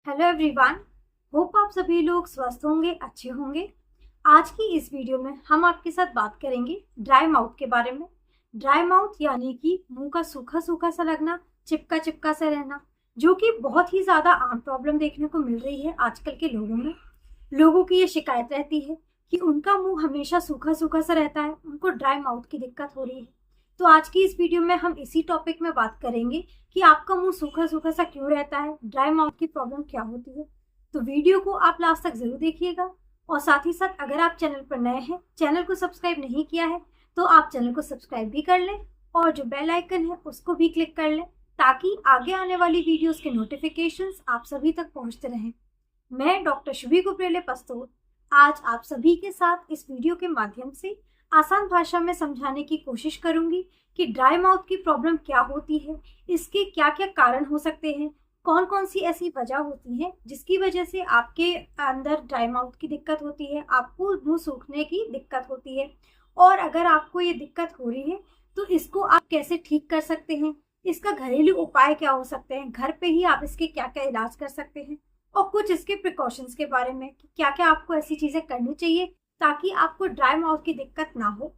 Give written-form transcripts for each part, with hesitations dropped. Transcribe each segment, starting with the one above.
Hello everyone. Hope आप सभी लोग स्वस्थ होंगे, अच्छे होंगे। आज की इस वीडियो में हम आपके साथ बात करेंगे ड्राई माउथ के बारे में। ड्राई माउथ यानी कि मुंह का सूखा सूखा सा लगना, चिपका चिपका सा रहना, जो कि बहुत ही ज्यादा आम प्रॉब्लम देखने को मिल रही है आजकल के लोगों में। लोगों की ये शिकायत रहती है कि उनका मुंह हमेशा सूखा सूखा सा रहता है, उनको ड्राई माउथ की दिक्कत हो रही है। तो आज की इस वीडियो में हम इसी टॉपिक में बात करेंगे कि आपका मुंह सूखा सूखा सा क्यों रहता है, ड्राई माउथ की प्रॉब्लम क्या होती है। तो वीडियो को आप लास्ट तक जरूर देखिएगा। और साथ ही साथ अगर आप चैनल पर नए हैं, चैनल को सब्सक्राइब नहीं किया है, तो आप चैनल को सब्सक्राइब भी कर लें और जो बेल आइकन है उसको भी क्लिक कर लें, ताकि आगे आने वाली वीडियोस के नोटिफिकेशंस आप सभी तक पहुंचते रहें। मैं डॉक्टर शुभी गुप्रेले पस्तोर आज आप सभी के साथ इस वीडियो के माध्यम से आसान भाषा में समझाने की कोशिश करूंगी कि ड्राई माउथ की प्रॉब्लम क्या होती है, इसके क्या क्या कारण हो सकते हैं, कौन कौन सी ऐसी वजह होती है जिसकी वजह से आपके अंदर ड्राई माउथ की दिक्कत होती है, आपको मुंह सूखने की दिक्कत होती है। और अगर आपको ये दिक्कत हो रही है तो इसको आप कैसे ठीक कर सकते हैं, इसका घरेलू उपाय क्या हो सकते हैं, घर पे ही आप इसके क्या क्या इलाज कर सकते हैं, और कुछ इसके प्रिकॉशंस के बारे में कि क्या क्या आपको ऐसी चीजें करनी चाहिए ताकि आपको ड्राई माउथ की दिक्कत ना हो।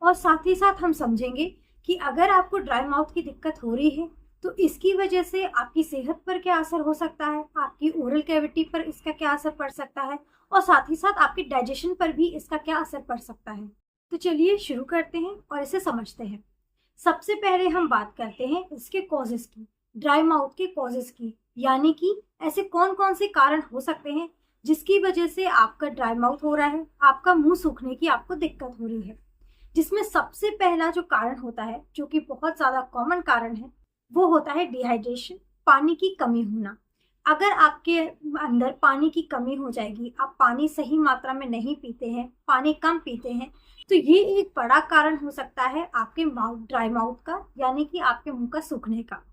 और साथ ही साथ हम समझेंगे कि अगर आपको ड्राई माउथ की दिक्कत हो रही है तो इसकी वजह से आपकी सेहत पर क्या असर हो सकता है, आपकी ओरल कैविटी पर इसका क्या असर पड़ सकता है, और साथ ही साथ आपके डाइजेशन पर भी इसका क्या असर पड़ सकता है। तो चलिए शुरू करते हैं और इसे समझते हैं। सबसे पहले हम बात करते हैं इसके कॉजेस की, ड्राई माउथ के कॉजेस की, यानी कि ऐसे कौन कौन से कारण हो सकते हैं जिसकी वजह से आपका ड्राई माउथ हो रहा है, आपका मुंह सूखने की आपको दिक्कत हो रही है। जिसमें सबसे पहला जो कारण होता है, जो कि बहुत ज्यादा कॉमन कारण है, वो होता है डिहाइड्रेशन, पानी की कमी होना। अगर आपके अंदर पानी की कमी हो जाएगी, आप पानी सही मात्रा में नहीं पीते हैं, पानी कम पीते हैं, तो ये एक बड़ा कारण हो सकता है आपके ड्राई माउथ का, यानी कि आपके मुंह का सूखने का।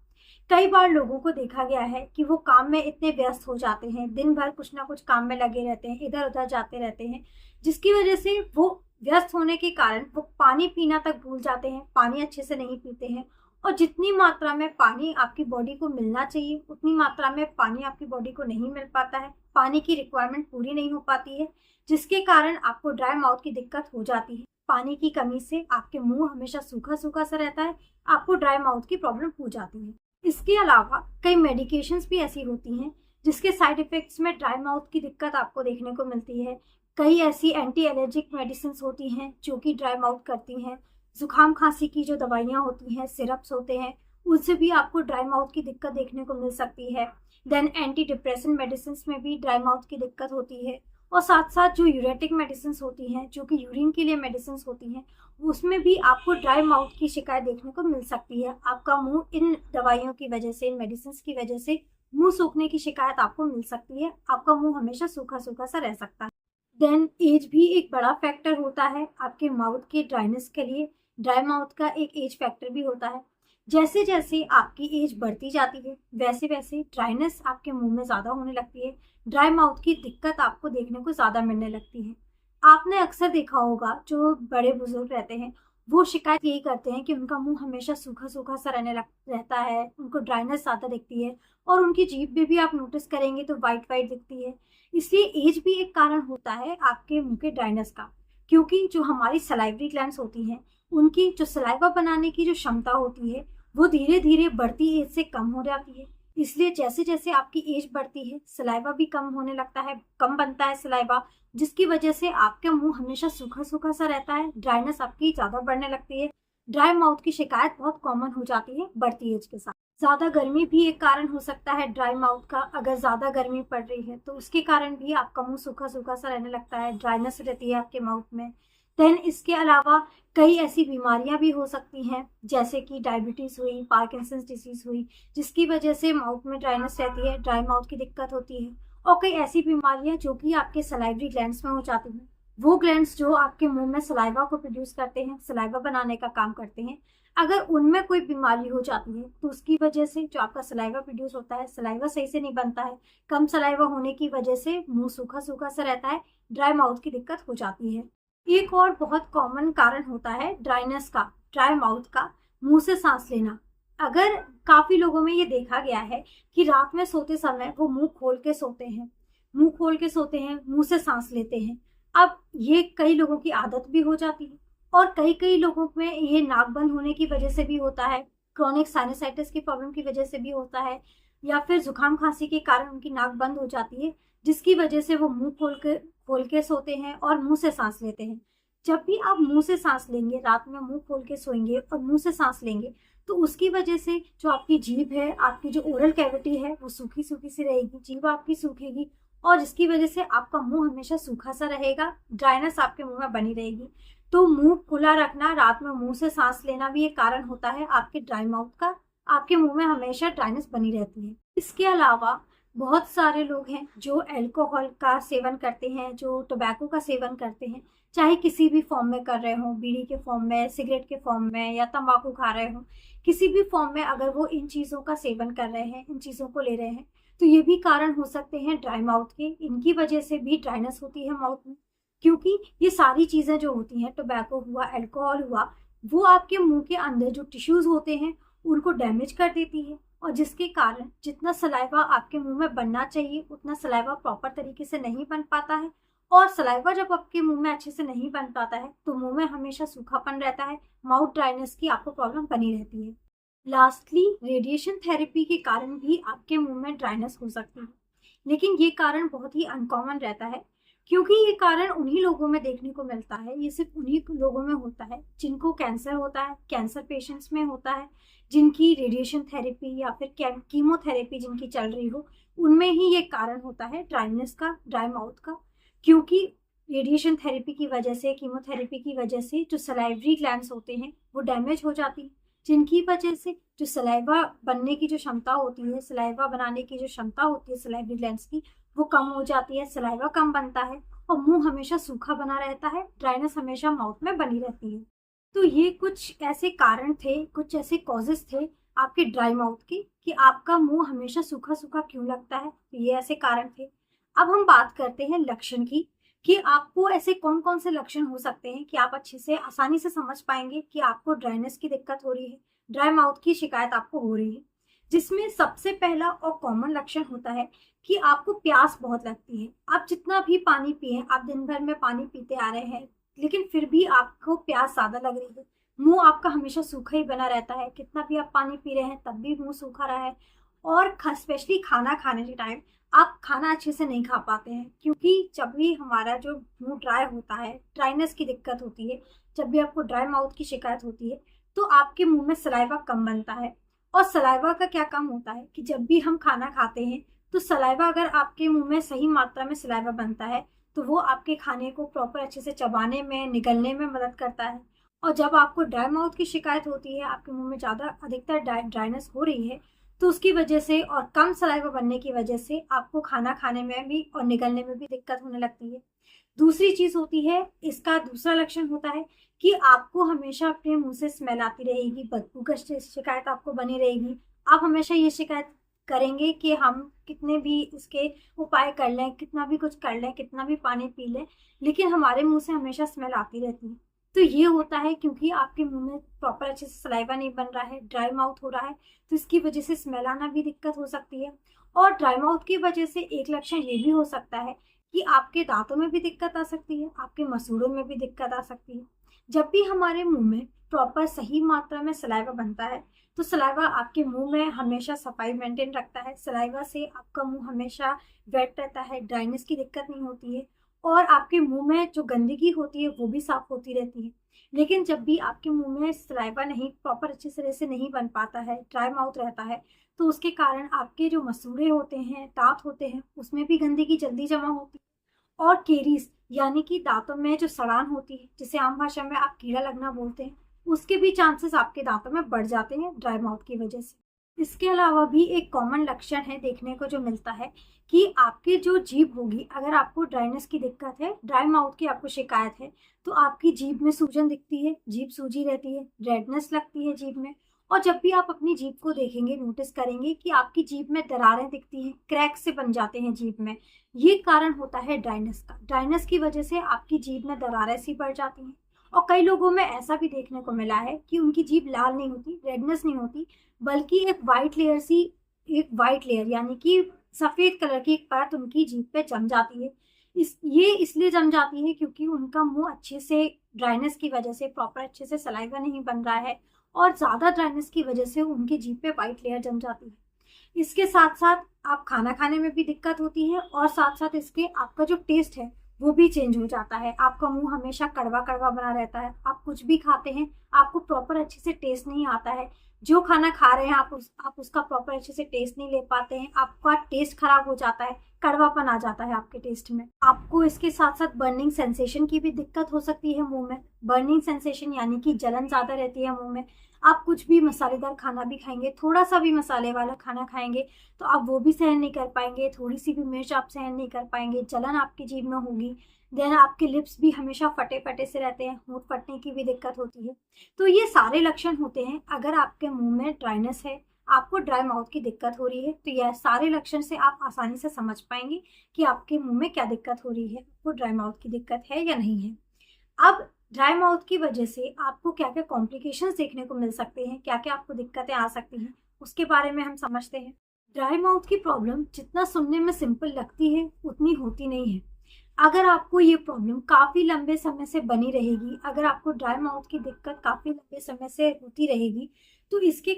कई बार लोगों को देखा गया है कि वो काम में इतने व्यस्त हो जाते हैं, दिन भर कुछ ना कुछ काम में लगे रहते हैं, इधर उधर जाते रहते हैं, जिसकी वजह से वो व्यस्त होने के कारण वो पानी पीना तक भूल जाते हैं, पानी अच्छे से नहीं पीते हैं। और जितनी मात्रा में पानी आपकी बॉडी को मिलना चाहिए उतनी मात्रा में पानी आपकी बॉडी को नहीं मिल पाता है, पानी की रिक्वायरमेंट पूरी नहीं हो पाती है, जिसके कारण आपको ड्राई माउथ की दिक्कत हो जाती है। पानी की कमी से आपके मुंह हमेशा सूखा सूखा सा रहता है, आपको ड्राई माउथ की प्रॉब्लम हो जाती है। इसके अलावा कई मेडिकेशंस भी ऐसी होती हैं जिसके साइड इफेक्ट्स में ड्राई माउथ की दिक्कत आपको देखने को मिलती है। कई ऐसी एंटी एलर्जिक मेडिसिन होती हैं जो कि ड्राई माउथ करती हैं। जुकाम खांसी की जो दवाइयाँ होती हैं, सिरप्स होते हैं, उनसे भी आपको ड्राई माउथ की दिक्कत देखने को मिल सकती है। देन एंटी डिप्रेशन मेडिसिन में भी ड्राई माउथ की दिक्कत होती है। और साथ साथ जो यूरेटिक मेडिसिन होती हैं, जो कि यूरिन के लिए मेडिसिन होती हैं, उसमें भी आपको ड्राई माउथ की शिकायत देखने को मिल सकती है। आपका मुंह इन दवाइयों की वजह से, इन मेडिसिन की वजह से मुंह सूखने की शिकायत आपको मिल सकती है, आपका मुंह हमेशा सूखा सूखा सा रह सकता है। देन एज भी एक बड़ा फैक्टर होता है आपके माउथ के ड्राइनेस के लिए। ड्राई माउथ का एक एज फैक्टर भी होता है। जैसे जैसे आपकी एज बढ़ती जाती है वैसे वैसे ड्राइनेस आपके मुंह में ज़्यादा होने लगती है, ड्राई माउथ की दिक्कत आपको देखने को ज़्यादा मिलने लगती है। आपने अक्सर देखा होगा जो बड़े बुजुर्ग रहते हैं वो शिकायत यही करते हैं कि उनका मुंह हमेशा सूखा सूखा सा रहता है, उनको ड्राइनेस ज़्यादा दिखती है, और उनकी जीभ में भी आप नोटिस करेंगे तो वाइट वाइट दिखती है। इसलिए एज भी एक कारण होता है आपके मुंह के ड्राइनेस का, क्योंकि जो हमारी सलाइवरी ग्लैंड्स होती हैं उनकी जो सलाइवा बनाने की जो क्षमता होती है वो धीरे धीरे बढ़ती एज से कम हो जाती है। इसलिए जैसे जैसे आपकी एज बढ़ती है सलाइवा भी कम होने लगता है, कम बनता है सलाइवा, जिसकी वजह से आपका मुंह हमेशा सूखा सूखा सा रहता है, ड्राइनेस आपकी ज़्यादा बढ़ने लगती है। ड्राई माउथ की शिकायत बहुत कॉमन हो जाती है बढ़ती एज के साथ। ज़्यादा गर्मी भी एक कारण हो सकता है ड्राई माउथ का। अगर ज़्यादा गर्मी पड़ रही है तो उसके कारण भी आपका मुंह सूखा सूखा सा रहने लगता है, ड्राइनेस रहती है आपके माउथ में। देन इसके अलावा कई ऐसी बीमारियां भी हो सकती हैं, जैसे कि डायबिटीज़ हुई, पार्किंसंस डिसीज हुई, जिसकी वजह से माउथ में ड्राइनेस रहती है, ड्राई माउथ की दिक्कत होती है। और कई ऐसी बीमारियां जो कि आपके सलाइवरी ग्लैंड्स में हो जाती हैं, वो ग्लैंड्स जो आपके मुंह में सलाइवा को प्रोड्यूस करते हैं, सलाइवा बनाने का काम करते हैं, अगर उनमें कोई बीमारी हो जाती है तो उसकी वजह से जो आपका सलाइवा प्रोड्यूस होता है, सलाइवा सही से नहीं बनता है, कम सलाइवा होने की वजह से मुंह सूखा सूखा सा रहता है, ड्राई माउथ की दिक्कत हो जाती है। एक और बहुत कॉमन कारण होता है ड्राइनेस का, ड्राई माउथ का, मुंह से सांस लेना। अगर काफी लोगों में ये देखा गया है कि रात में सोते समय वो मुंह खोल के सोते हैं, मुंह खोल के सोते हैं, मुंह से सांस लेते हैं। अब ये कई लोगों की आदत भी हो जाती है और कई कई लोगों में ये नाक बंद होने की वजह से भी होता है, क्रॉनिक साइनसाइटिस की प्रॉब्लम की वजह से भी होता है, या फिर जुकाम खांसी के कारण उनकी नाक बंद हो जाती है, जिसकी वजह से वो मुंह खोल के सोते हैं और मुंह से सांस लेते हैं। जब भी आप मुंह से सांस लेंगे, रात में मुंह खोल के सोएंगे और मुंह से सांस लेंगे, तो उसकी वजह से जो आपकी जीभ है, आपकी जो ओरल कैविटी है, वो सूखी सूखी सी रहेगी, जीभ आपकी सूखेगी और जिसकी वजह से आपका मुंह हमेशा सूखा सा रहेगा, ड्राइनेस आपके मुंह में बनी रहेगी। तो मुंह खुला रखना, रात में मुंह से सांस लेना भी एक कारण होता है आपके ड्राई माउथ का। आपके मुंह में हमेशा ड्राइनेस बनी रहती है। इसके अलावा बहुत सारे लोग हैं जो अल्कोहल का सेवन करते हैं, जो टोबैको का सेवन करते हैं, चाहे किसी भी फॉर्म में कर रहे हो, बीड़ी के फॉर्म में, सिगरेट के फॉर्म में, या तंबाकू खा रहे हो, किसी भी फॉर्म में अगर वो इन चीज़ों का सेवन कर रहे हैं, इन चीज़ों को ले रहे हैं, तो ये भी कारण हो सकते हैं ड्राई माउथ के। इनकी वजह से भी ड्राइनेस होती है माउथ में, क्योंकि ये सारी चीज़ें जो होती हैं, टोबैको हुआ, अल्कोहल हुआ, वो आपके मुंह के अंदर जो टिश्यूज होते हैं उनको डैमेज कर देती है, और जिसके कारण जितना सलाइवा आपके मुंह में बनना चाहिए उतना सलाइवा प्रॉपर तरीके से नहीं बन पाता है। और सलाइवा जब आपके मुंह में अच्छे से नहीं बन पाता है तो मुंह में हमेशा सूखापन रहता है, माउथ ड्राइनेस की आपको प्रॉब्लम बनी रहती है। लास्टली, रेडिएशन थेरेपी के कारण भी आपके मुंह में ड्राइनेस हो सकती है, लेकिन ये कारण बहुत ही अनकॉमन रहता है, क्योंकि ये कारण उन्हीं लोगों में देखने को मिलता है, ये सिर्फ उन्हीं लोगों में होता है जिनको कैंसर होता है, कैंसर पेशेंट्स में होता है, जिनकी रेडिएशन थेरेपी या फिर कीमोथेरेपी जिनकी चल रही हो, उनमें ही ये कारण होता है ड्राइनेस का, ड्राई माउथ का। क्योंकि रेडिएशन थेरेपी की वजह से, कीमोथेरेपी की वजह से जो सलाइवरी ग्लैंड्स होते हैं वो डैमेज हो जाती है, जिनकी वजह से जो सलाइवा बनने की जो क्षमता होती है, सलाइवा बनाने की जो क्षमता होती है सलाइवरी ग्लैंड्स की, वो कम हो जाती है, सलाइवा कम बनता है और मुंह हमेशा सूखा बना रहता है, ड्राइनेस हमेशा माउथ में बनी रहती है। तो ये कुछ ऐसे कारण थे, कुछ ऐसे कॉजेस थे आपके ड्राई माउथ के कि आपका मुंह हमेशा सूखा सूखा क्यों लगता है, तो ये ऐसे कारण थे। अब हम बात करते हैं लक्षण की, कि आपको ऐसे कौन कौन से लक्षण हो सकते हैं कि आप अच्छे से आसानी से समझ पाएंगे कि आपको ड्राइनेस की दिक्कत हो रही है, ड्राई माउथ की शिकायत आपको हो रही है। जिसमें सबसे पहला और कॉमन लक्षण होता है कि आपको प्यास बहुत लगती है। आप जितना भी पानी पिए, आप दिन भर में पानी पीते आ रहे हैं, लेकिन फिर भी आपको प्यास ज्यादा लग रही है, मुंह आपका हमेशा सूखा ही बना रहता है, कितना भी आप पानी पी रहे हैं तब भी मुंह सूखा रहा है। और स्पेशली खाना खाने के टाइम आप खाना अच्छे से नहीं खा पाते हैं, क्योंकि जब भी हमारा जो मुंह ड्राई होता है, ड्राइनेस की दिक्कत होती है, जब भी आपको ड्राई माउथ की शिकायत होती है, तो आपके मुंह में सलाइवा कम बनता है। और सलाइवा का क्या काम होता है कि जब भी हम खाना खाते हैं तो सलाइवा, अगर आपके मुंह में सही मात्रा में सलाइवा बनता है तो वो आपके खाने को प्रॉपर अच्छे से चबाने में, निगलने में मदद करता है। और जब आपको ड्राई माउथ की शिकायत होती है, आपके मुंह में ज़्यादा अधिकतर ड्राइनेस हो रही है, तो उसकी वजह से और कम सलाइवा बनने की वजह से आपको खाना खाने में भी और निगलने में भी दिक्कत होने लगती है। दूसरी चीज़ होती है, इसका दूसरा लक्षण होता है कि आपको हमेशा अपने मुंह से स्मेल आती रहेगी, बदबू का शिकायत आपको बनी रहेगी। आप हमेशा ये शिकायत करेंगे कि हम कितने भी इसके उपाय कर लें, कितना भी कुछ कर लें, कितना भी पानी पी लें, लेकिन हमारे मुंह से हमेशा स्मेल आती रहती है। तो ये होता है क्योंकि आपके मुंह में प्रॉपर अच्छे से सलाइवा नहीं बन रहा है, ड्राई माउथ हो रहा है, तो इसकी वजह से स्मेल आना भी दिक्कत हो सकती है। और ड्राई माउथ की वजह से एक लक्षण ये भी हो सकता है कि आपके दांतों में भी दिक्कत आ सकती है, आपके मसूड़ों में भी दिक्कत आ सकती है। जब भी हमारे मुंह में प्रॉपर सही मात्रा में सलाइवा बनता है तो सलाइवा आपके मुंह में हमेशा सफाई मेंटेन रखता है, सलाइवा से आपका मुंह हमेशा वेट रहता है, ड्राइनेस की दिक्कत नहीं होती है, और आपके मुंह में जो गंदगी होती है वो भी साफ होती रहती है। लेकिन जब भी आपके मुंह में सलाइवा नहीं प्रॉपर अच्छी तरह से नहीं बन पाता है, ड्राई माउथ रहता है, तो उसके कारण आपके जो मसूड़े होते हैं, दांत होते हैं, उसमें भी गंदगी जल्दी जमा होती है। और केरीज यानी कि दांतों में जो सड़ान होती है, जिसे आम भाषा में आप कीड़ा लगना बोलते हैं, उसके भी चांसेस आपके दांतों में बढ़ जाते हैं ड्राई माउथ की वजह से। इसके अलावा भी एक कॉमन लक्षण है देखने को जो मिलता है कि आपकी जो जीभ होगी, अगर आपको ड्राइनेस की दिक्कत है, ड्राई माउथ की आपको शिकायत है, तो आपकी जीभ में सूजन दिखती है, जीभ सूजी रहती है, रेडनेस लगती है जीभ में। और जब भी आप अपनी जीभ को देखेंगे, नोटिस करेंगे कि आपकी जीभ में दरारें दिखती हैं, क्रैक से बन जाते हैं जीभ में। ये कारण होता है ड्राइनेस का। ड्राइनेस की वजह से आपकी जीभ में दरारें सी पड़ जाती हैं, और कई लोगों में ऐसा भी देखने को मिला है कि उनकी जीभ लाल नहीं होती, रेडनेस नहीं होती, बल्कि एक वाइट लेयर यानी कि सफेद कलर की एक परत उनकी जीभ पे जम जाती है। ये इसलिए जम जाती है क्योंकि उनका मुंह अच्छे से ड्राइनेस की वजह से प्रॉपर अच्छे से सलाइवा नहीं बन रहा है, और ज्यादा ड्राइनेस की वजह से उनकी जीभ पे वाइट लेयर जम जाती है। इसके साथ साथ आप खाना खाने में भी दिक्कत होती है, और साथ साथ इसके आपका जो टेस्ट है वो भी चेंज हो जाता है। आपका मुंह हमेशा कड़वा कड़वा बना रहता है, आप कुछ भी खाते हैं आपको प्रॉपर अच्छे से टेस्ट नहीं आता है। जो खाना खा रहे हैं आप उसका प्रॉपर अच्छे से टेस्ट नहीं ले पाते हैं, आपका टेस्ट खराब हो जाता है, कड़वापन आ जाता है आपके टेस्ट में। आपको इसके साथ साथ बर्निंग सेंसेशन की भी दिक्कत हो सकती है मुंह में। बर्निंग सेंसेशन यानी कि जलन ज्यादा रहती है मुंह में। आप कुछ भी मसालेदार खाना भी खाएंगे, थोड़ा सा भी मसाले वाला खाना खाएंगे तो आप वो भी सहन नहीं कर पाएंगे, थोड़ी सी भी मिर्च आप सहन नहीं कर पाएंगे, जलन आपकी जीभ में होगी। देन आपके लिप्स भी हमेशा फटे फटे से रहते हैं, होंठ फटने की भी दिक्कत होती है। तो ये सारे लक्षण होते हैं। अगर आपके मुंह में ड्राइनेस है, आपको ड्राई माउथ की दिक्कत हो रही है, तो यह सारे लक्षण से आप आसानी से समझ पाएंगे कि आपके मुंह में क्या दिक्कत हो रही है, आपको ड्राई माउथ की दिक्कत है या नहीं है। अब ड्राई माउथ की वजह से आपको क्या क्या कॉम्प्लिकेशंस देखने को मिल सकते हैं, क्या क्या आपको दिक्कतें आ सकती हैं, उसके बारे में हम समझते हैं। ड्राई माउथ की प्रॉब्लम जितना सुनने में सिंपल लगती है उतनी होती नहीं है। अगर आपको ये प्रॉब्लम काफ़ी लंबे समय से बनी रहेगी, अगर आपको ड्राई माउथ की दिक्कत काफ़ी लंबे समय से होती रहेगी, तो इसके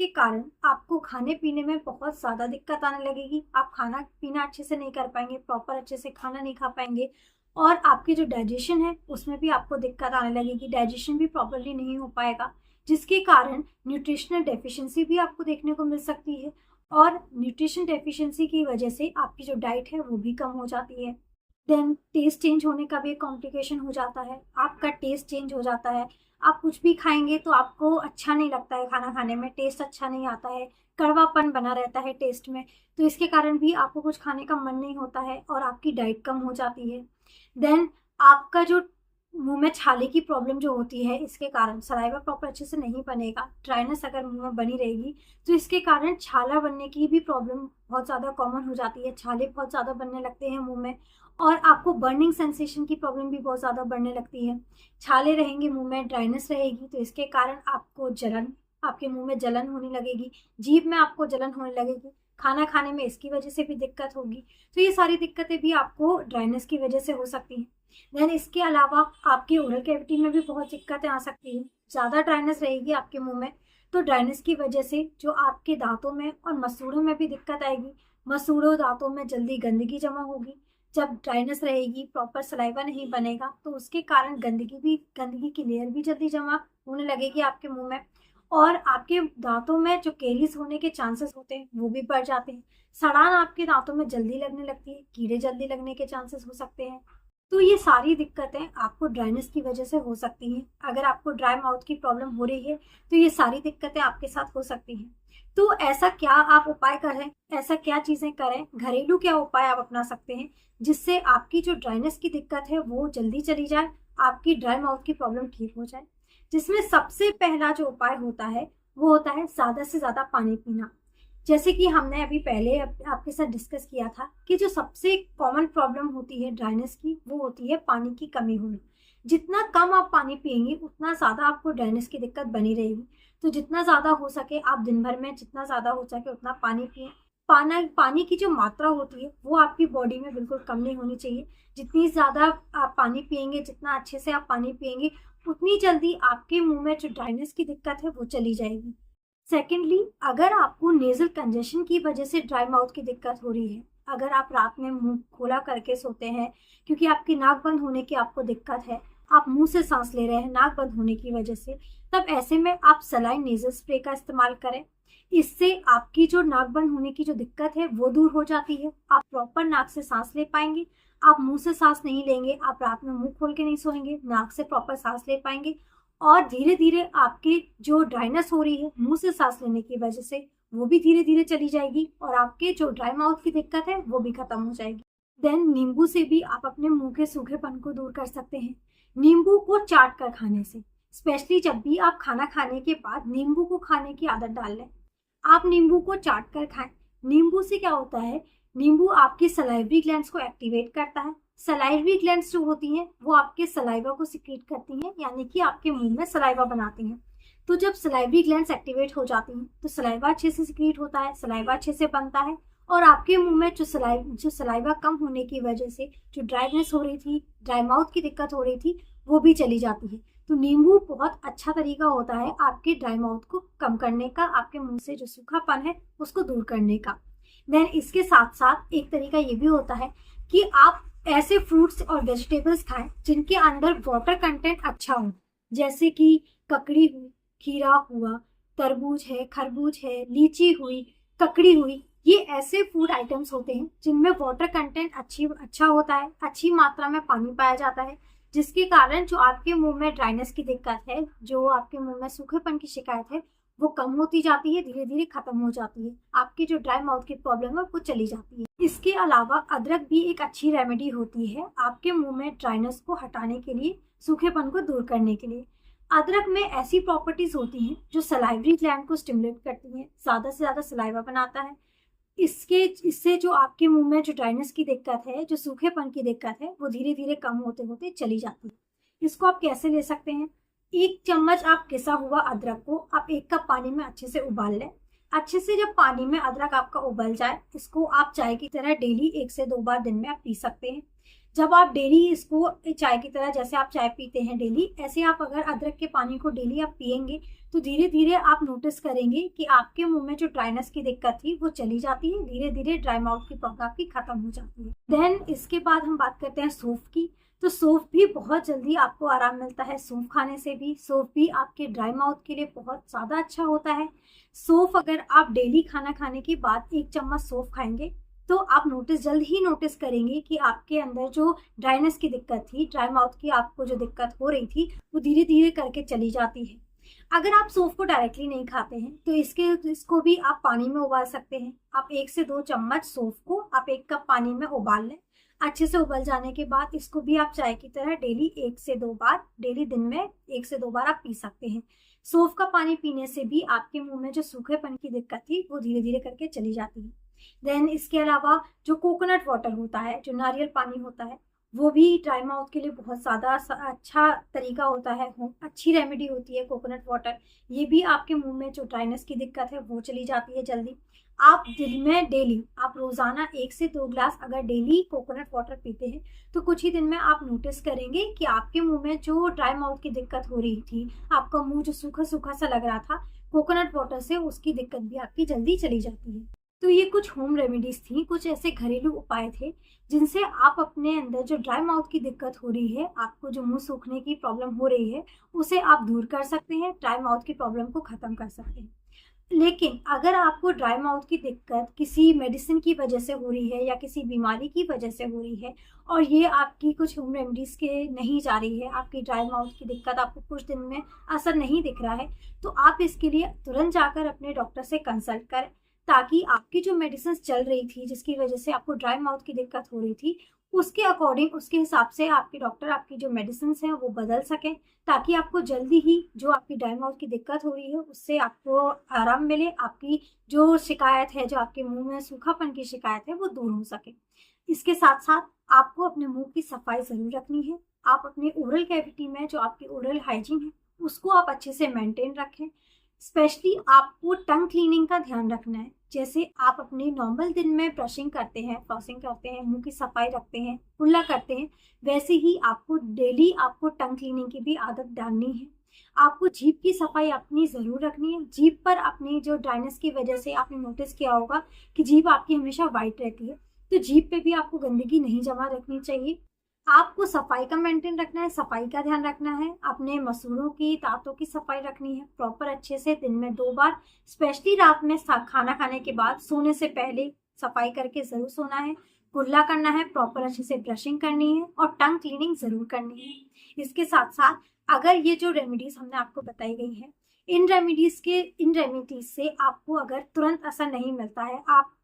कारण आपको खाने पीने में बहुत ज़्यादा दिक्कत आने लगेगी। आप खाना पीना अच्छे से नहीं कर पाएंगे, प्रॉपर अच्छे से खाना नहीं खा पाएंगे, और आपकी जो डाइजेशन है उसमें भी आपको दिक्कत आने लगेगी, डाइजेशन भी प्रॉपरली नहीं हो पाएगा, जिसके कारण न्यूट्रिशनल डेफिशिएंसी भी आपको देखने को मिल सकती है। और न्यूट्रिशन डेफिशिएंसी की वजह से आपकी जो डाइट है वो भी कम हो जाती है। देन टेस्ट चेंज होने का भी एक कॉम्प्लिकेशन हो जाता है, आपका टेस्ट चेंज हो जाता है। आप कुछ भी खाएंगे तो आपको अच्छा नहीं लगता है, खाना खाने में टेस्ट अच्छा नहीं आता है, कड़वापन बना रहता है टेस्ट में। तो इसके कारण भी आपको कुछ खाने का मन नहीं होता है और आपकी डाइट कम हो जाती है। देन आपका जो मुंह में छाले की प्रॉब्लम जो होती है, इसके कारण सलाइवा प्रॉपर अच्छे से नहीं बनेगा, ड्राइनेस अगर मुंह में बनी रहेगी तो इसके कारण छाला बनने की भी प्रॉब्लम बहुत ज़्यादा कॉमन हो जाती है, छाले बहुत ज़्यादा बनने लगते हैं मुंह में। और आपको बर्निंग सेंसेशन की प्रॉब्लम भी बहुत ज़्यादा बढ़ने लगती है। छाले रहेंगे मुंह में, ड्राइनेस रहेगी, तो इसके कारण आपके मुंह में जलन होने लगेगी, जीभ में आपको जलन होने लगेगी, खाना खाने में इसकी वजह से भी दिक्कत होगी। तो ये सारी दिक्कतें भी आपको ड्राइनेस की वजह से हो सकती हैं। देन इसके अलावा आपकी ओरल कैविटी में भी बहुत दिक्कतें आ सकती हैं। ज़्यादा ड्राइनेस रहेगी आपके मुंह में, तो ड्राइनेस की वजह से जो आपके दांतों में और मसूड़ों में भी दिक्कत आएगी। मसूड़ों दांतों में जल्दी गंदगी जमा होगी। जब ड्राइनेस रहेगी, प्रॉपर सलाइवा नहीं बनेगा, तो उसके कारण गंदगी की लेयर भी जल्दी जमा होने लगेगी आपके मुंह में, और आपके दांतों में जो कैरीज होने के चांसेस होते हैं वो भी बढ़ जाते हैं। सड़ान आपके दांतों में जल्दी लगने लगती है, कीड़े जल्दी लगने के चांसेस हो सकते हैं। तो ये सारी दिक्कतें आपको ड्राइनेस की वजह से हो सकती हैं। अगर आपको ड्राई माउथ की प्रॉब्लम हो रही है तो ये सारी दिक्कतें आपके साथ हो सकती हैं। तो ऐसा क्या आप उपाय करें, ऐसा क्या चीज़ें करें, घरेलू क्या उपाय आप अपना सकते हैं जिससे आपकी जो ड्राइनेस की दिक्कत है वो जल्दी चली जाए, आपकी ड्राई माउथ की प्रॉब्लम ठीक हो जाए। जिसमें सबसे पहला जो उपाय होता है वो होता है ज़्यादा से ज़्यादा पानी पीना। जैसे कि हमने अभी पहले आपके साथ डिस्कस किया था कि जो सबसे कॉमन प्रॉब्लम होती है ड्राइनेस की वो होती है पानी की कमी होना। जितना कम आप पानी पिएंगे उतना ज़्यादा आपको ड्राइनेस की दिक्कत बनी रहेगी। तो जितना ज़्यादा हो सके आप दिन भर में जितना ज़्यादा हो सके उतना पानी पिए। पानी की जो मात्रा होती है वो आपकी बॉडी में बिल्कुल कम नहीं होनी चाहिए। जितनी ज़्यादा आप पानी पिएंगे, जितना अच्छे से आप पानी पिएंगे, उतनी जल्दी आपके मुंह में जो ड्राइनेस की दिक्कत है वो चली जाएगी। सेकेंडली, अगर आपको नेजल कंजेशन की वजह से ड्राई माउथ की दिक्कत हो रही है, अगर आप रात में मुंह खोला करके सोते हैं क्योंकि आपकी नाक बंद होने की आपको दिक्कत है, आप मुंह से सांस ले रहे हैं नाक बंद होने की वजह से, तब ऐसे में आप सलाइन नेजल स्प्रे का इस्तेमाल करें। इससे आपकी जो नाक बंद होने की जो दिक्कत है वो दूर हो जाती है, आप प्रॉपर नाक से सांस ले पाएंगे। आप मुंह से सांस नहीं लेंगे, आप रात में मुंह खोल के नहीं सोएंगे, नाक से प्रॉपर सांस ले पाएंगे, और धीरे धीरे आपकी जो ड्राइनेस हो रही है मुंह से सांस लेने की वजह से वो भी धीरे धीरे चली जाएगी, और आपके जो ड्राई माउथ की दिक्कत है वो भी खत्म हो जाएगी। देन नींबू से भी आप अपने मुंह के सूखेपन को दूर कर सकते हैं। नींबू को चाट कर खाने से, स्पेशली जब भी आप खाना खाने के बाद नींबू को खाने की आदत डाल लें। आप नींबू को चाट कर खाएं। नींबू से क्या होता है नींबू आपकी सलाइवरी ग्लैंड्स को एक्टिवेट करता है। सलाइवरी ग्लैंड्स जो होती हैं वो आपके सलाइवा को सिक्रीट करती हैं, यानी कि आपके मुंह में सलाइवा बनाती हैं। तो जब सलाइवरी ग्लैंड्स एक्टिवेट हो जाती हैं तो सलाइवा अच्छे से सिक्रीट होता है, सलाइवा अच्छे से बनता है, और आपके मुंह में जो सलाइवा कम होने की वजह से जो ड्राइनेस हो रही थी, ड्राई माउथ की दिक्कत हो रही थी, वो भी चली जाती है। तो नींबू बहुत अच्छा तरीका होता है आपके ड्राई माउथ को कम करने का, आपके मुंह से जो सूखापन है उसको दूर करने का। देन इसके साथ साथ एक तरीका ये भी होता है कि आप ऐसे फ्रूट्स और वेजिटेबल्स खाएं जिनके अंदर वाटर कंटेंट अच्छा हो, जैसे कि ककड़ी हुई, खीरा हुआ, तरबूज है, खरबूज है, लीची हुई, ककड़ी हुई। ये ऐसे फूड आइटम्स होते हैं जिनमें वाटर कंटेंट अच्छा होता है, अच्छी मात्रा में पानी पाया जाता है, जिसके कारण जो आपके मुंह में ड्राइनेस की दिक्कत है, जो आपके मुंह में सूखेपन की शिकायत है, वो कम होती जाती है, धीरे धीरे खत्म हो जाती है। आपकी जो ड्राई माउथ की प्रॉब्लम है वो चली जाती है। इसके अलावा अदरक भी एक अच्छी रेमेडी होती है आपके मुंह में ड्राइनेस को हटाने के लिए, सूखेपन को दूर करने के लिए। अदरक में ऐसी प्रॉपर्टीज होती हैं जो सलाइवरी ग्लैंड को स्टिमुलेट करती हैं, ज्यादा से ज्यादा सलाइवा बनाता है। इससे जो आपके मुंह में जो ड्राइनेस की दिक्कत है, जो सूखेपन की दिक्कत है, वो धीरे धीरे कम होते होते चली जाती है। इसको आप कैसे ले सकते हैं? 1 चम्मच आप पिसा हुआ अदरक को आप 1 कप पानी में अच्छे से उबाल लें। अच्छे से जब पानी में अदरक आपका उबल जाए, इसको आप चाय की तरह डेली 1 से 2 बार दिन में आप पी सकते हैं। जब आप डेली इसको चाय की तरह, जैसे आप चाय पीते हैं डेली, ऐसे आप अगर अदरक के पानी को डेली आप पियेंगे तो धीरे धीरे आप नोटिस करेंगे कि आपके मुंह में जो ड्राइनेस की दिक्कत थी वो चली जाती है, धीरे धीरे ड्राई माउथ की प्रॉब्लम आपकी खत्म हो जाती है। देन इसके बाद हम बात करते हैं सौंफ की। तो सौंफ भी बहुत जल्दी आपको आराम मिलता है। सौंफ खाने से भी, सौंफ भी आपके ड्राई माउथ के लिए बहुत ज़्यादा अच्छा होता है। सौंफ अगर आप डेली खाना खाने के बाद 1 चम्मच सौंफ खाएंगे तो आप जल्द ही नोटिस करेंगे कि आपके अंदर जो ड्राइनेस की दिक्कत थी, ड्राई माउथ की आपको जो दिक्कत हो रही थी, वो धीरे धीरे करके चली जाती है। अगर आप सौंफ को डायरेक्टली नहीं खाते हैं तो इसको भी आप पानी में उबाल सकते हैं। आप 1 से 2 चम्मच सौंफ को आप 1 कप पानी में उबाल लें। अच्छे से उबल जाने के बाद इसको भी आप चाय की तरह डेली 1 से 2 बार, डेली दिन में 1 से 2 बार आप पी सकते हैं। सौंफ का पानी पीने से भी आपके मुंह में जो सूखेपन की दिक्कत थी वो धीरे धीरे करके चली जाती है। देन इसके अलावा जो कोकोनट वाटर होता है, जो नारियल पानी होता है, वो भी ड्राई माउथ के लिए बहुत ज़्यादा अच्छा तरीका होता है, अच्छी रेमेडी होती है कोकोनट वाटर। ये भी आपके मुंह में जो ड्राइनेस की दिक्कत है वो चली जाती है जल्दी। आप दिन में डेली, आप रोज़ाना 1 से 2 ग्लास अगर डेली कोकोनट वाटर पीते हैं तो कुछ ही दिन में आप नोटिस करेंगे कि आपके मुंह में जो ड्राई माउथ की दिक्कत हो रही थी, आपका मुंह जो सूखा सूखा सा लग रहा था, कोकोनट वाटर से उसकी दिक्कत भी आपकी जल्दी चली जाती है। तो ये कुछ होम रेमेडीज थी, कुछ ऐसे घरेलू उपाय थे जिनसे आप अपने अंदर जो ड्राई माउथ की दिक्कत हो रही है, आपको जो मुंह सूखने की प्रॉब्लम हो रही है, उसे आप दूर कर सकते हैं, ड्राई माउथ की प्रॉब्लम को खत्म कर सकते हैं। लेकिन अगर आपको ड्राई माउथ की दिक्कत किसी मेडिसिन की वजह से हो रही है या किसी बीमारी की वजह से हो रही है और ये आपकी कुछ होम रेमेडीज के नहीं जा रही है, आपकी ड्राई माउथ की दिक्कत आपको कुछ दिन में असर नहीं दिख रहा है, तो आप इसके लिए तुरंत जाकर अपने डॉक्टर से कंसल्ट करें, ताकि आपकी जो मेडिसिन चल रही थी, जिसकी वजह से आपको ड्राई माउथ की दिक्कत हो रही थी, उसके अकॉर्डिंग, उसके हिसाब से आपके डॉक्टर आपकी जो मेडिसिन हैं वो बदल सकें, ताकि आपको जल्दी ही जो आपकी ड्राई माउथ की दिक्कत हो रही है उससे आपको आराम मिले, आपकी जो शिकायत है, जो आपके मुंह में सूखापन की शिकायत है, वो दूर हो सके। इसके साथ साथ आपको अपने मुंह की सफाई जरूर रखनी है। आप अपने ओरल कैविटी में जो आपकी ओरल हाइजीन है उसको आप अच्छे से मेंटेन रखें। स्पेशली आपको टंग क्लीनिंग का ध्यान रखना है। जैसे आप अपने नॉर्मल दिन में ब्रशिंग करते हैं, फ्लॉसिंग करते हैं, मुंह की सफाई रखते हैं, कुल्ला करते हैं, वैसे ही आपको डेली आपको टंग क्लीनिंग की भी आदत डालनी है। आपको जीभ की सफाई अपनी ज़रूर रखनी है। जीभ पर अपनी जो ड्राइनेस की वजह से आपने नोटिस किया होगा कि जीभ आपकी हमेशा वाइट रहती है, तो जीभ पे भी आपको गंदगी नहीं जमा रखनी चाहिए। आपको सफाई का मेंटेन रखना है, सफाई का ध्यान रखना है, अपने मसूड़ों की, दांतों की सफाई रखनी है प्रॉपर अच्छे से, दिन में 2 बार, स्पेशली रात में खाना खाने के बाद, सोने से पहले सफाई करके जरूर सोना है, कुल्ला करना है, प्रॉपर अच्छे से ब्रशिंग करनी है और टंग क्लीनिंग जरूर करनी है। इसके साथ साथ अगर ये जो रेमेडीज हमने आपको बताई गई है, इन रेमेडीज से आपको अगर तुरंत असर नहीं मिलता है, आप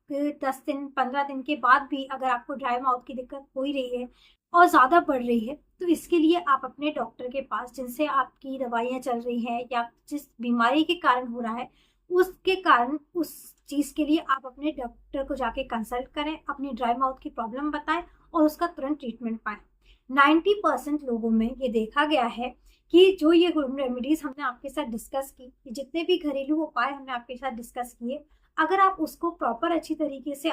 10 दिन 15 दिन के बाद भी अगर आपको ड्राई माउथ की दिक्कत हो ही रही है और ज़्यादा बढ़ रही है, तो इसके लिए आप अपने डॉक्टर के पास, जिनसे आपकी दवाइयाँ चल रही हैं या जिस बीमारी के कारण हो रहा है, उसके कारण उस चीज़ के लिए आप अपने डॉक्टर को जाके कंसल्ट करें, अपनी ड्राई माउथ की प्रॉब्लम बताएं और उसका तुरंत ट्रीटमेंट पाएं। 90% लोगों में ये देखा गया है कि जो ये होम रेमेडीज हमने आपके साथ डिस्कस की, जितने भी घरेलू उपाय हमने आपके साथ डिस्कस किए, अगर आप उसको प्रॉपर अच्छी तरीके से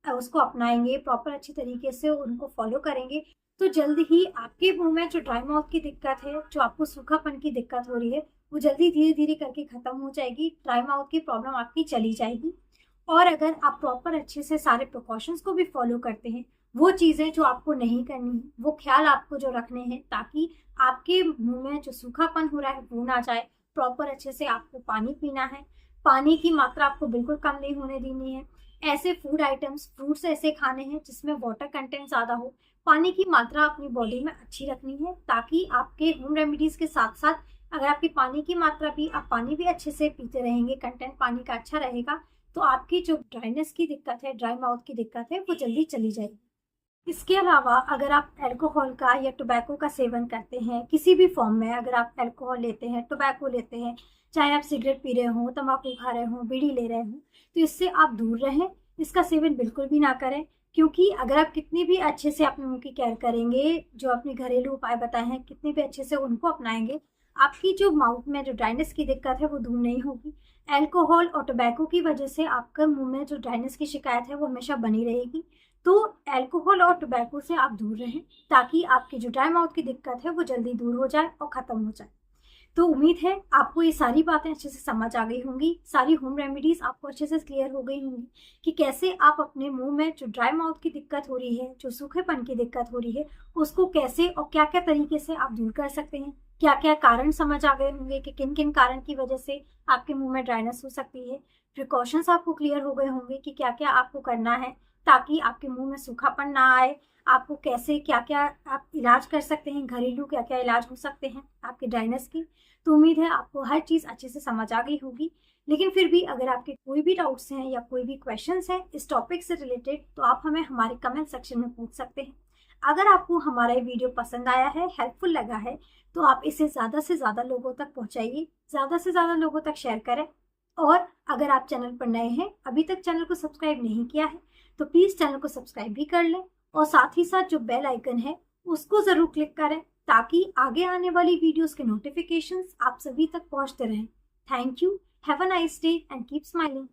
उसको अपनाएंगे, प्रॉपर अच्छी तरीके से उनको फॉलो करेंगे, तो जल्द ही आपके मुंह में जो ड्राई माउथ की दिक्कत है, जो आपको सूखापन की दिक्कत हो रही है, वो जल्दी धीरे धीरे करके खत्म हो जाएगी। ड्राई माउथ की प्रॉब्लम आपकी चली जाएगी। और अगर आप प्रॉपर अच्छे से सारे प्रिकॉशंस को भी फॉलो करते हैं, वो चीज़ें जो आपको नहीं करनी है, वो ख्याल आपको जो रखने हैं, ताकि आपके मुंह में जो सूखापन हो रहा है वो ना जाए। प्रॉपर अच्छे से आपको पानी पीना है, पानी की मात्रा आपको बिल्कुल कम नहीं होने देनी है। ऐसे फूड आइटम्स, फ्रूट्स ऐसे खाने हैं जिसमें वाटर कंटेंट ज़्यादा हो। पानी की मात्रा अपनी बॉडी में अच्छी रखनी है, ताकि आपके होम रेमेडीज़ के साथ साथ अगर आपकी पानी की मात्रा भी, आप पानी भी अच्छे से पीते रहेंगे, कंटेंट पानी का अच्छा रहेगा, तो आपकी जो ड्राइनेस की दिक्कत है, ड्राई माउथ की दिक्कत है, वो जल्दी चली जाएगी। इसके अलावा अगर आप अल्कोहल का या टोबैको का सेवन करते हैं किसी भी फॉर्म में, अगर आप अल्कोहल लेते हैं, टोबैको लेते हैं, चाहे आप सिगरेट पी रहे हो, तंबाकू खा रहे हो, बीड़ी ले रहे हो, तो इससे आप दूर रहें। इसका सेवन बिल्कुल भी ना करें, क्योंकि अगर आप कितनी भी अच्छे से अपने मुंह की केयर करेंगे, जो अपने घरेलू उपाय बताए हैं, कितने भी अच्छे से उनको अपनाएंगे, आपकी जो माउथ में जो ड्राइनेस की दिक्कत है वो दूर नहीं होगी। अल्कोहल और टोबैको की वजह से आपका मुंह में जो ड्राइनेस की शिकायत है वो हमेशा बनी रहेगी। तो अल्कोहल और टोबैको से आप दूर रहें, ताकि आपकी जो ड्राई माउथ की दिक्कत है वो जल्दी दूर हो जाए और ख़त्म हो जाए। तो उम्मीद है आपको ये सारी बातें अच्छे से समझ आ गई होंगी, सारी होम रेमेडीज़ आपको अच्छे से क्लियर हो गई होंगी कि कैसे आप अपने मुंह में जो ड्राई माउथ की दिक्कत हो रही है, जो सूखेपन की दिक्कत हो रही है, उसको कैसे और क्या क्या तरीके से आप दूर कर सकते हैं। क्या क्या कारण समझ आ गए होंगे कि किन किन कारण की वजह से आपके मुंह में ड्राइनेस हो सकती है। प्रिकॉशंस आपको क्लियर हो गए होंगे कि क्या क्या आपको करना है ताकि आपके मुंह में सूखापन ना आए। आपको कैसे क्या क्या आप इलाज कर सकते हैं, घरेलू क्या क्या इलाज हो सकते हैं आपके ड्राइनेस के। तो उम्मीद है आपको हर चीज़ अच्छे से समझ आ गई होगी। लेकिन फिर भी अगर आपके कोई भी डाउट्स हैं या कोई भी क्वेश्चंस हैं इस टॉपिक से रिलेटेड, तो आप हमें हमारे कमेंट सेक्शन में पूछ सकते हैं। अगर आपको हमारा ये वीडियो पसंद आया है, हेल्पफुल लगा है, तो आप इसे ज़्यादा से ज़्यादा लोगों तक पहुँचाइए, ज़्यादा से ज़्यादा लोगों तक शेयर करें। और अगर आप चैनल पर नए हैं, अभी तक चैनल को सब्सक्राइब नहीं किया है, तो प्लीज़ चैनल को सब्सक्राइब भी कर लें और साथ ही साथ जो बेल आइकन है उसको ज़रूर क्लिक करें, ताकि आगे आने वाली वीडियोस के नोटिफिकेशंस आप सभी तक पहुंचते रहें। Thank you, have a nice day and keep smiling.